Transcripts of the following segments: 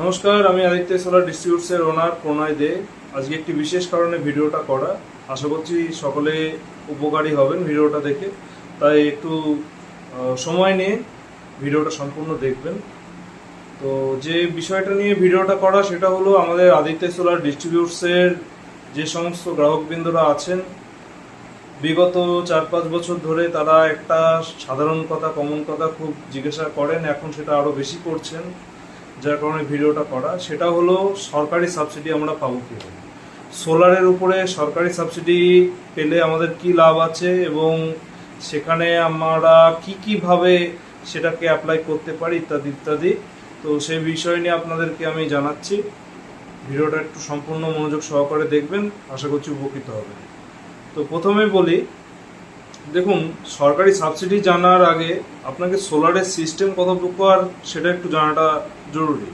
নমস্কার, আমি আদিত্য সোলার ডিস্ট্রিবিউটসের ওনার প্রণয় দে। আজকে একটি বিশেষ কারণে ভিডিওটা করা, আশা করছি সকলে উপকারী হবেন ভিডিওটা দেখে। তাই একটু সময় নিয়ে ভিডিওটা সম্পূর্ণ দেখবেন। তো যে বিষয়টা নিয়ে ভিডিওটা করা সেটা হলো আমাদের আদিত্য সোলার ডিস্ট্রিবিউটসের যে সমস্ত গ্রাহকবৃন্দরা আছেন, বিগত 4-5 বছর ধরে তারা একটা সাধারণ কথা, কমন কথা খুব জিজ্ঞাসা করেন, এখন সেটা আরও বেশি করছেন, যার কারণে ভিডিওটা করা। সেটা হলো সরকারি সাবসিডি আমরা পাবো কীভাবে, সোলারের উপরে সরকারি সাবসিডি পেলে আমাদের কি লাভ আছে এবং সেখানে আমরা কীভাবে সেটাকে অ্যাপ্লাই করতে পারি ইত্যাদি ইত্যাদি। তো সেই বিষয় নিয়ে আপনাদেরকে আমি জানাচ্ছি। ভিডিওটা একটু সম্পূর্ণ মনোযোগ সহকারে দেখবেন, আশা করছি উপকৃত হবে। তো প্রথমে বলি, দেখুন, সরকারি সাবসিডি জানার আগে আপনাকে সোলারের সিস্টেম কত প্রকার সেটা একটু জানাটা জরুরি।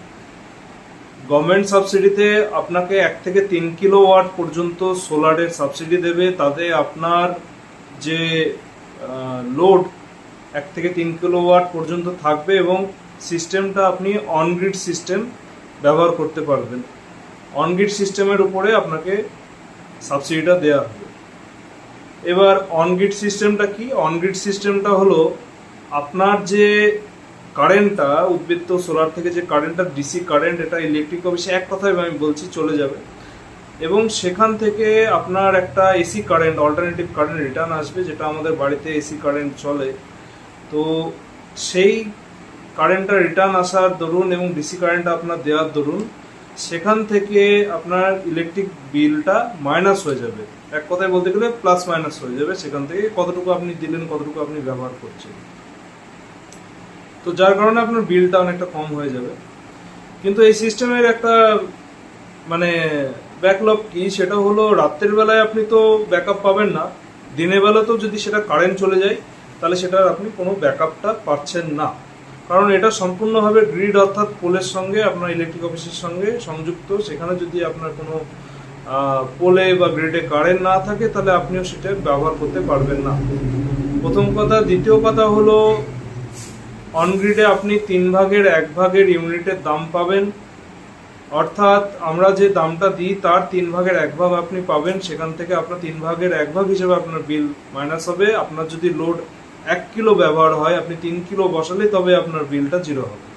গভর্নমেন্ট সাবসিডিতে আপনাকে 1 থেকে 3 কিলোওয়াট পর্যন্ত সোলারের সাবসিডি দেবে। তাতে আপনার যে লোড 1 থেকে 3 কিলোওয়াট পর্যন্ত থাকবে এবং সিস্টেমটা আপনি অনগ্রিড সিস্টেম ব্যবহার করতে পারবেন। অনগ্রিড সিস্টেমের উপরে আপনাকে সাবসিডিটা দেওয়া হবে। এবার অনগ্রিড সিস্টেমটা কি? অনগ্রিড সিস্টেমটা হলো আপনার যে কারেন্টটা উদ্বৃত্ত সোলার থেকে যে কারেন্টটা ডিসি কারেন্ট, এটা ইলেকট্রিক অফিসে এক কথায় আমি বলছি চলে যাবে এবং সেখান থেকে আপনার একটা AC current, alternative current return আসবে, যেটা আমাদের বাড়িতে এসি কারেন্ট চলে। তো সেই কারেন্টটা রিটার্ন আসার দরুন এবং ডিসি কারেন্টটা আপনার দেওয়ার দরুন সেখান থেকে আপনার ইলেকট্রিক বিলটা মাইনাস হয়ে যাবে। এক কথায় বলতে গেলে প্লাস মাইনাস হয়ে যাবে, সেখান থেকে কতটুকু আপনি দিলেন, কতটুকু আপনি ব্যবহার করছেন। তো যার কারণে আপনার বিলটা অনেকটা কম হয়ে যাবে। কিন্তু এই সিস্টেমের একটা ব্যাকলগ কি, সেটা হলো রাত্রের বেলায় আপনি তো ব্যাকআপ পাবেন না, দিনের বেলাতেও যদি সেটা কারেন্ট চলে যায় তাহলে সেটার আপনি কোনো ব্যাকআপটা পাচ্ছেন না। কারণ এটা সম্পূর্ণভাবে গ্রিড অর্থাৎ পোলের সঙ্গে, আপনার ইলেকট্রিক অফিসের সঙ্গে সংযুক্ত। সেখানে যদি আপনার কোনো পোলে বা গ্রিডে কারেন্ট না থাকে তাহলে আপনিও সেটা ব্যবহার করতে পারবেন না, প্রথম কথা। দ্বিতীয় কথা হলো, অনগ্রিডে আপনি 1/3 ইউনিটের দাম পাবেন, অর্থাৎ আমরা যে দামটা দিই তার 1/3 আপনি পাবেন। সেখান থেকে আপনার 1/3 হিসেবে আপনার বিল মাইনাস হবে। আপনার যদি লোড 1 কিলো ব্যবহার হয়, আপনি 3 কিলো বসালে তবে আপনার বিলটা 0 হবে।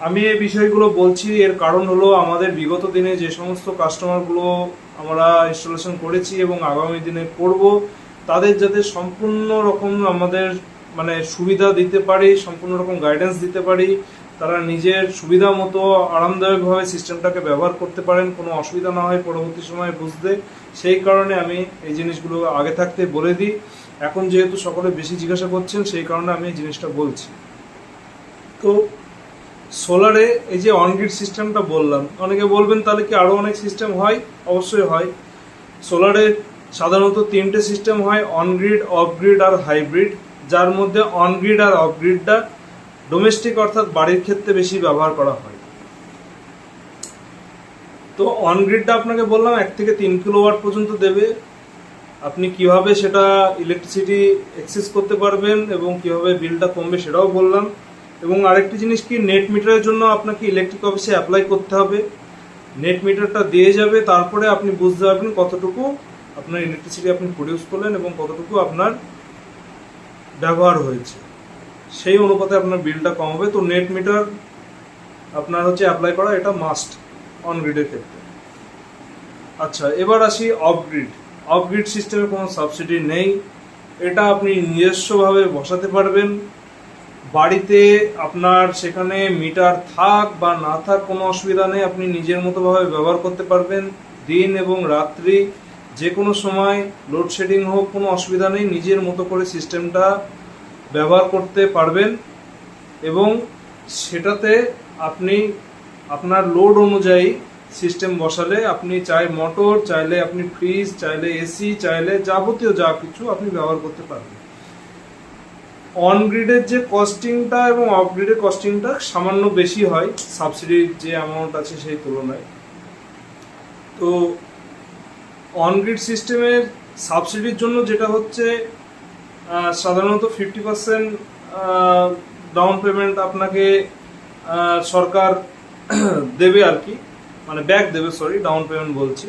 আমি এই বিষয়গুলো বলছি, এর কারণ হলো আমাদের বিগত দিনে যে সমস্ত কাস্টমারগুলো আমরা ইনস্টলেশন করেছি এবং আগামী দিনে করব, তাদের যাতে সম্পূর্ণ রকম আমাদের সুবিধা দিতে পারি, সম্পূর্ণ রকম গাইডেন্স দিতে পারি, তারা নিজের সুবিধা মতো আরামদায়কভাবে সিস্টেমটাকে ব্যবহার করতে পারেন, কোনো অসুবিধা না হয় পরবর্তী সময়ে বুঝতে। সেই কারণে আমি এই জিনিসগুলো আগে থাকতে বলে দিই। এখন যেহেতু সকলে বেশি জিজ্ঞাসা করছেন, সেই কারণে আমি এই জিনিসটা বলছি। তো সোলারে এই যে অনগ্রিড সিস্টেমটা বললাম, অনেকে বলবেন তাহলে কি আরও অনেক সিস্টেম হয়? অবশ্যই হয়। সোলারে সাধারণত 3টে সিস্টেম হয়, অনগ্রিড, অফগ্রিড আর হাইব্রিড, যার মধ্যে অনগ্রিড আর অফগ্রিডটা ডোমেস্টিক অর্থাৎ বাড়ির ক্ষেত্রে বেশি ব্যবহার করা হয়। তো অনগ্রিডটা আপনাকে বললাম 1 থেকে 3 কিলোওয়াট পর্যন্ত দেবে। আপনি কিভাবে সেটা ইলেকট্রিসিটি অ্যাক্সেস করতে পারবেন এবং কিভাবে বিলটা কমবে সেটাও বললাম। এবং আরেকটি জিনিস কি, নেট মিটারের জন্য আপনাকে ইলেকট্রিক অফিসে অ্যাপ্লাই করতে হবে। নেট মিটারটা দিয়ে যাবে, তারপরে আপনি বুঝতে পারবেন কতটুকু আপনার ইলেকট্রিসিটি আপনি প্রডিউস করলেন এবং কতটুকু আপনার ব্যবহার হয়েছে, সেই অনুপাতে আপনার বিলটা কম হবে। তো নেট মিটার আপনার অ্যাপ্লাই করা, এটা মাস্ট অনগ্রিডের ক্ষেত্রে। আচ্ছা, এবার আসি অফগ্রিড। অফগ্রিড সিস্টেমে কোনো সাবসিডি নেই, এটা আপনি নিজস্বভাবে বসাতে পারবেন বাড়িতে। আপনার সেখানে মিটার থাক বা না থাক কোনো অসুবিধা নেই, আপনি নিজের মতোভাবে ব্যবহার করতে পারবেন। দিন এবং রাত্রি যে কোনো সময়, লোডশেডিং হোক, কোনো অসুবিধা নেই, নিজের মতো করে সিস্টেমটা ব্যবহার করতে পারবেন। এবং সেটাতে আপনি আপনার লোড অনুযায়ী সিস্টেম বসালে, আপনি চাই মোটর, চাইলে আপনি ফ্রিজ, চাইলে এসি, চাইলে যাবতীয় যা কিছু আপনি ব্যবহার করতে পারবেন। অনগ্রিডের যে কস্টিংটা এবং অফগ্রিডের কস্টিংটা সামান্য বেশি হয় সাবসিডির যে অ্যামাউন্ট আছে সেই তুলনায়। তো অনগ্রিড সিস্টেমের সাবসিডির জন্য যেটা সাধারণত 50% ডাউন পেমেন্ট আপনাকে সরকার দেবে আর কি, মানে ব্যাক দেবে, সরি ডাউন পেমেন্ট বলছি।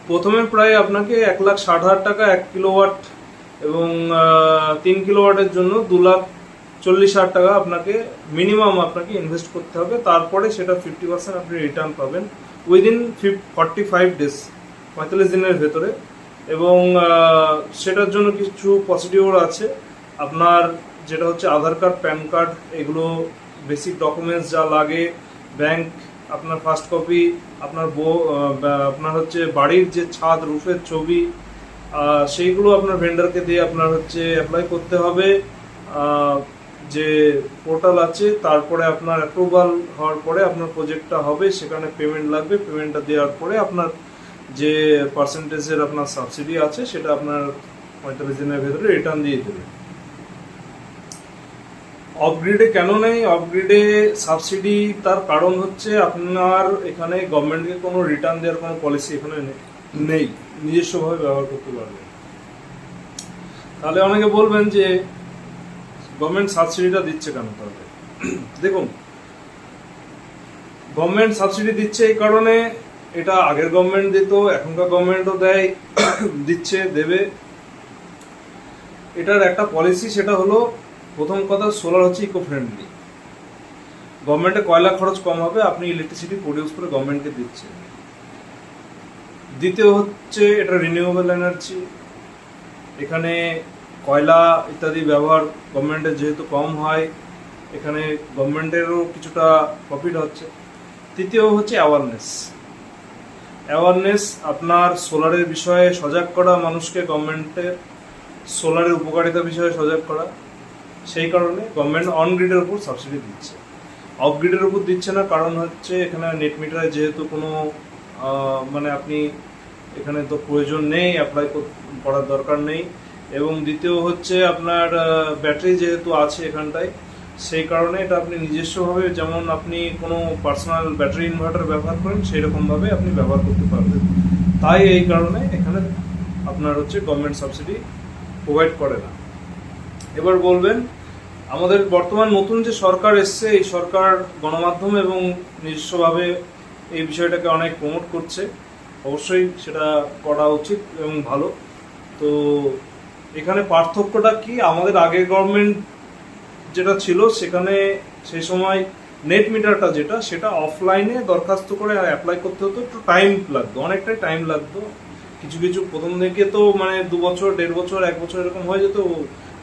প্রথমে প্রায় আপনাকে 1,60,000 টাকা 1 কিলোওয়াট এবং 3 কিলোওয়াটের জন্য 2,40,000 টাকা আপনাকে মিনিমাম আপনাকে ইনভেস্ট করতে হবে। তারপরে সেটা 50% আপনি রিটার্ন পাবেন উইদিন 45 ডেজ, 45 দিনের ভেতরে। এবং সেটার জন্য কিছু প্রসিডিওর আছে। আপনার যেটা হচ্ছে আধার কার্ড, প্যান কার্ড, এগুলো বেসিক ডকুমেন্টস যা লাগে, ব্যাংক আপনার ফার্স্ট কপি, আপনার আপনার হচ্ছে বাড়ির যে ছাদ রুফের ছবি, সেইগুলো আপনার ভেন্ডারকে দিয়ে আপনার হচ্ছে অ্যাপ্লাই করতে হবে যে পোর্টাল আছে। তারপরে আপনার অ্যাপ্রুভাল হওয়ার পরে আপনার প্রজেক্টটা হবে, সেখানে পেমেন্ট লাগবে। পেমেন্টটা দেওয়ার পরে আপনার যে পার্সেন্টেজের আপনার সাবসিডি আছে সেটা আপনার 45 দিনের ভেতরে রিটার্ন দিয়ে দেবে। অফগ্রিডে কেন নেই? অফগ্রিডে সাবসিডি তার কারণ হচ্ছে আপনার এখানে গভর্নমেন্টকে কোনো রিটার্ন দেওয়ার কোনো পলিসি এখানে নেই, নিজস্বভাবে ব্যবহার করতে পারবে। তাহলে অনেকে বলবেন যে গভর্নমেন্ট সাবসিডিটা দিচ্ছে কেন? তাহলে দেখুন, গভর্নমেন্ট সাবসিডি দিচ্ছে এই কারণে, এটা আগের গভর্নমেন্ট দিত, এখনকার গভর্নমেন্টও দেয়, দিচ্ছে, দেবে। এটার একটা পলিসি, সেটা হলো প্রথম কথা, সোলার হচ্ছে ইকো ফ্রেন্ডলি। গভর্নমেন্টে কয়লা খরচ কম হবে, আপনি ইলেকট্রিসিটি প্রডিউস করে গভর্নমেন্টকে দিচ্ছে। দ্বিতীয় হচ্ছে এটা রিনিউয়েবল এনার্জি, এখানে কয়লা ইত্যাদি ব্যবহার গভর্নমেন্টের যেহেতু কম হয়, এখানে গভর্নমেন্টেরও কিছুটা প্রফিট হচ্ছে। তৃতীয় হচ্ছে অ্যাওয়ারনেস, আপনার সোলারের বিষয়ে সজাগ করা মানুষকে, গভর্নমেন্টের সোলারের উপকারিতা বিষয়ে সজাগ করা। সেই কারণে গভর্নমেন্ট অন গ্রিডের উপর সাবসিডি দিচ্ছে, অফ গ্রিডের উপর দিচ্ছে না। কারণ হচ্ছে এখানে নেট মিটারে যেহেতু কোনো মানে আপনি এখানে তো প্রয়োজন নেই, অ্যাপ্লাই করার দরকার নেই। এবং দ্বিতীয় হচ্ছে আপনার ব্যাটারি যেহেতু আছে এখানটায়, সেই কারণে এটা আপনি নিজস্বভাবে, যেমন আপনি কোনো পার্সোনাল ব্যাটারি ইনভার্টার ব্যবহার করেন সেই রকমভাবে আপনি ব্যবহার করতে পারবেন। তাই এই কারণে এখানে আপনার হচ্ছে গভর্নমেন্ট সাবসিডি প্রোভাইড করে না। এবার বলবেন, আমাদের বর্তমান নতুন যে সরকার এসছে, এই সরকার গণমাধ্যম এবং নিজস্বভাবে এই বিষয়টাকে অনেক প্রমোট করছে। অবশ্যই সেটা করা উচিত এবং ভালো। তো এখানে পার্থক্যটা কি? আমাদের আগের গভর্নমেন্ট যেটা ছিল, সেখানে সেই সময় নেট মিটারটা যেটা, সেটা অফলাইনে দরখাস্ত করে অ্যাপ্লাই করতে হতো, একটু টাইম লাগতো, অনেকটাই টাইম লাগতো। কিছু কিছু প্রথম দিকে তো মানে 2 বছর, 1.5 বছর, 1 বছর এরকম হয়ে যেত,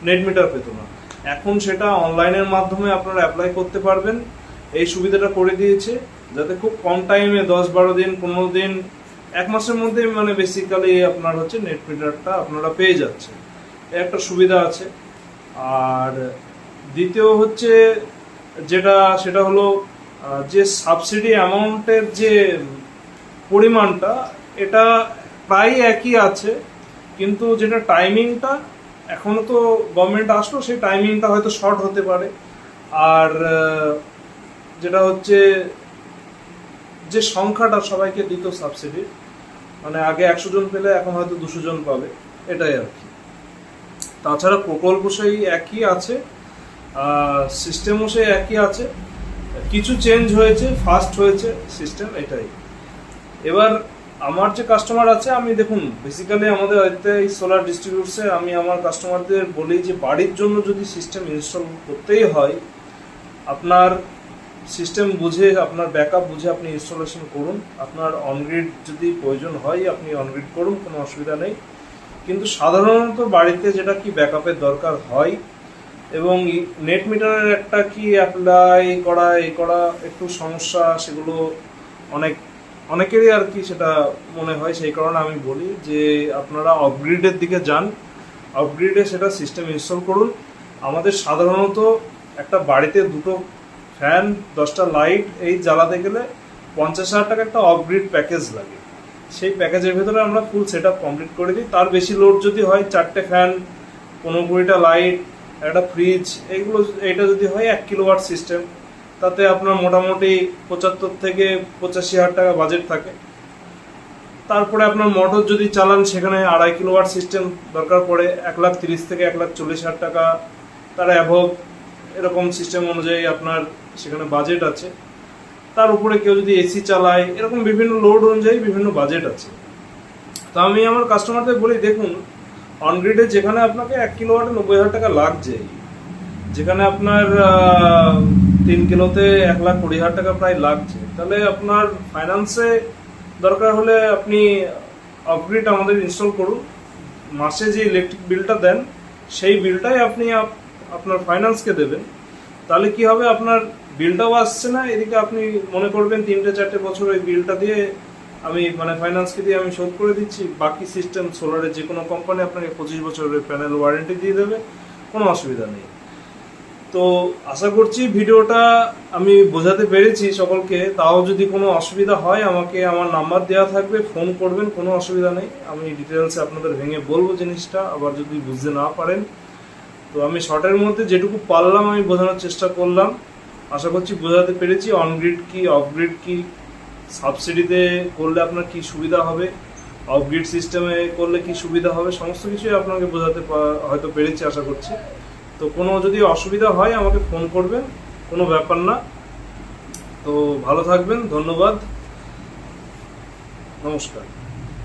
নেট মিটার পেত না। এখন সেটা অনলাইনের মাধ্যমে আপনারা অ্যাপ্লাই করতে পারবেন। এই সুবিধাটা করে দিয়েছে যাতে খুব কম টাইমে 10-12 দিন, 15 দিন, 1 মাসের মধ্যে মানে বেসিক্যালি আপনার হচ্ছে নেট মিটারটা আপনারা পেয়ে যাচ্ছেন। একটা সুবিধা আছে। আর দ্বিতীয় হচ্ছে যেটা, সেটা হলো যে সাবসিডি অ্যামাউন্টের যে পরিমাণটা, এটা প্রায় একই আছে, কিন্তু যেটা টাইমিংটা, এখনো তো গভর্নমেন্ট আসলো, সেই টাইমিংটা হয়তো শর্ট হতে পারে। আর যেটা হচ্ছে যে সংখ্যাটা সবাইকে দিত সাবসিডি, মানে আগে 100 জন পেলে এখন হয়তো 200 জন পাবে, এটাই আর কি। তাছাড়া প্রকল্প সেই একই আছে, সিস্টেমও সেই একই আছে, কিছু চেঞ্জ হয়েছে, ফাস্ট হয়েছে সিস্টেম, এটাই। এবার আমার যে কাস্টমার আছে, আমি দেখুন বেসিক্যালি আমাদের এই সোলার ডিস্ট্রিবিউটসে আমি আমার কাস্টমারদের বলি যে বাড়ির জন্য যদি সিস্টেম ইনস্টল করতেই হয়, আপনার সিস্টেম বুঝে, আপনার ব্যাকআপ বুঝে আপনি ইনস্টলেশন করুন। আপনার অনগ্রিড যদি প্রয়োজন হয় আপনি অনগ্রিড করুন, কোনো অসুবিধা নেই। কিন্তু সাধারণত বাড়িতে যেটা কি ব্যাকআপের দরকার হয়, এবং নেট মিটারের একটা কি অ্যাপ্লাই করা, এই করা একটু সমস্যা, সেগুলো অনেকেরই আর কি সেটা মনে হয়। সেই কারণে আমি বলি যে আপনারা অফগ্রিডের দিকে যান, অফগ্রিডে সেটা সিস্টেম ইনস্টল করুন। আমাদের সাধারণত একটা বাড়িতে 2টো ফ্যান, 10টা লাইট এই জ্বালাতে গেলে 50,000 টাকা একটা অফগ্রিড প্যাকেজ লাগে। সেই প্যাকেজের ভেতরে আমরা ফুল সেট আপ কমপ্লিট করে দিই। তার বেশি লোড যদি হয়, 4টে ফ্যান, 15-20টা লাইট, একটা ফ্রিজ, এইগুলো, এটা যদি হয় 1 কিলোওয়াট সিস্টেম, তাতে আপনার মোটামুটি 75 থেকে 85,000 টাকা বাজেট থাকে। তারপরে আপনার মোটর যদি চালান, সেখানে 2.5 কিলোওয়াট সিস্টেম দরকার পড়ে, 1,30,000 থেকে 1,40,000 টাকা, তার অ্যাভব, এরকম সিস্টেম অনুযায়ী আপনার সেখানে বাজেট আছে। তার উপরে কেউ যদি এসি চালায়, এরকম বিভিন্ন লোড অনুযায়ী বিভিন্ন বাজেট আছে। তো আমি আমার কাস্টমারদের বলি, দেখুন অনগ্রিডে যেখানে আপনাকে 1 কিলোওয়াটে 90,000 টাকা লাগছে, যেখানে আপনার 3 কিলোতে 1,20,000 টাকা প্রায় লাগছে, তাহলে আপনার ফাইন্যান্সে দরকার হলে আপনি অফগ্রিড আমাদের ইনস্টল করুন। মাসে যে ইলেকট্রিক বিলটা দেন সেই বিলটাই আপনি আপনার ফাইন্যান্সকে দেবেন। তাহলে কি হবে, আপনার বিলটাও আসছে না, এদিকে আপনি মনে করবেন 3-4 বছর ওই বিলটা দিয়ে আমি মানে ফাইন্যান্সকে দিয়ে আমি শোধ করে দিচ্ছি। বাকি সিস্টেম সোলারের যে কোনো কোম্পানি আপনাকে 25 বছরের প্যানেল ওয়ারেন্টি দিয়ে দেবে, কোনো অসুবিধা নেই। তো আশা করছি ভিডিওটা আমি বোঝাতে পেরেছি সকলকে। তাও যদি কোনো অসুবিধা হয় আমাকে আমার নাম্বার দেওয়া থাকবে, ফোন করবেন, কোনো অসুবিধা নেই। আমি ডিটেলসে আপনাদের ভেঙে বলবো জিনিসটা, আবার যদি বুঝতে না পারেন। তো আমি শর্টের মধ্যে যেটুকু পারলাম আমি বোঝানোর চেষ্টা করলাম। আশা করছি বোঝাতে পেরেছি অনগ্রিড কি, অফগ্রিড কি, সাবসিডিতে করলে আপনার কি সুবিধা হবে, অফগ্রিড সিস্টেমে করলে কি সুবিধা হবে, সমস্ত কিছুই আপনাকে বোঝাতে হয়তো পেরেছি আশা করছি। তো কোনো যদি অসুবিধা হয় আমাকে ফোন করবেন, কোনো ব্যাপার না। তো ভালো থাকবেন, ধন্যবাদ, নমস্কার।